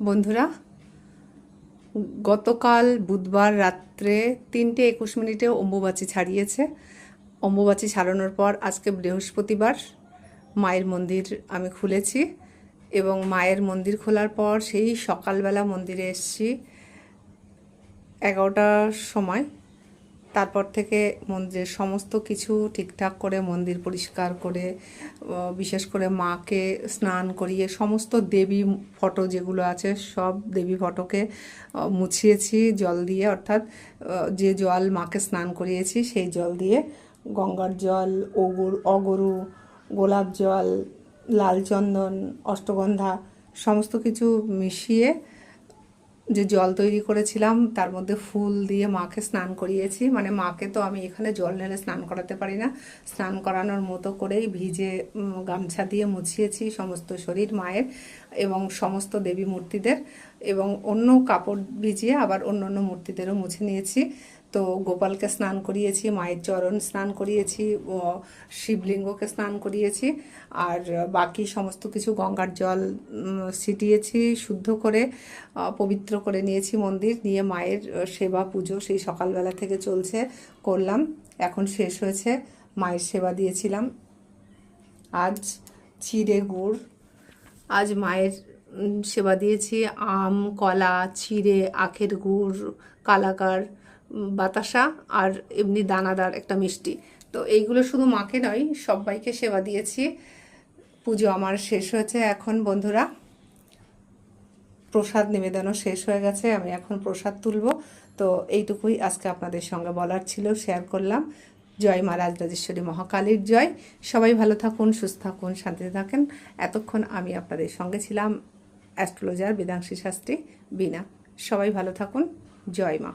বন্ধুরা, গতকাল বুধবার রাত্রে 3:21 অম্বুবাচী ছাড়িয়েছে। অম্বুবাচী ছাড়ানোর পর আজকে বৃহস্পতিবার মায়ের মন্দির আমি খুলেছি এবং মায়ের মন্দির খোলার পর সেই সকালবেলা মন্দিরে এসেছি 11টার সময়। তারপর থেকে মন্দিরের সমস্ত কিছু ঠিকঠাক করে মন্দির পরিষ্কার করে, বিশেষ করে মাকে স্নান করিয়ে সমস্ত দেবী ফটো যেগুলো আছে সব দেবী ফটোকে মুছিয়েছি জল দিয়ে, অর্থাৎ যে জল মাকে স্নান করিয়েছি সেই জল দিয়ে গঙ্গার জল, অগরু, গোলাপ জল, লাল চন্দন, অষ্টগন্ধা সমস্ত কিছু মিশিয়ে যে জল তৈরি করেছিলাম তার মধ্যে ফুল দিয়ে মাকে স্নান করিয়েছি। মানে মাকে তো আমি এখানে জল ঢেলে স্নান করাতে পারি না, স্নান করানোর মতো করেই ভিজে গামছা দিয়ে মুছিয়েছি সমস্ত শরীর মায়ের এবং সমস্ত দেবী মূর্তিদের, এবং অন্য কাপড় ভিজিয়ে আবার অন্য অন্য মূর্তিদেরও মুছে নিয়েছি। তো গোপালকে স্নান করিয়েছি, মায়ের চরণ স্নান করিয়েছি, শিবলিঙ্গকে স্নান করিয়েছি, আর বাকি সমস্ত কিছু গঙ্গার জল ছিটিয়েছি, শুদ্ধ করে পবিত্র করে নিয়েছি মন্দির নিয়ে। মায়ের সেবা পুজো সেই সকালবেলা থেকে চলছে, করলাম, এখন শেষ হয়েছে। মায়ের সেবা দিয়েছিলাম। আজ চিড়ে গুড়, আজ মায়ের সেবা দিয়েছি আম, কলা, চিড়ে, আখের গুড়, কালাকার, বাতাসা আর এমনি দানাদার একটা মিষ্টি। তো এইগুলো শুধু মাকে নয় সবাইকে সেবা দিয়েছি। পুজো আমার শেষ হয়েছে। এখন বন্ধুরা প্রসাদ নিবেদনও শেষ হয়ে গেছে, আমি এখন প্রসাদ তুলব। তো এইটুকুই আজকে আপনাদের সঙ্গে বলার ছিল, শেয়ার করলাম। জয় মা রাজরাজেশ্বরী মহাকালীর জয়। সবাই ভালো থাকুন, সুস্থ থাকুন, শান্তিতে থাকেন। এতক্ষণ আমি আপনাদের সঙ্গে ছিলাম অ্যাস্ট্রোলজার বেদাংশী শাস্ত্রী বীণা। সবাই ভালো থাকুন। জয় মা।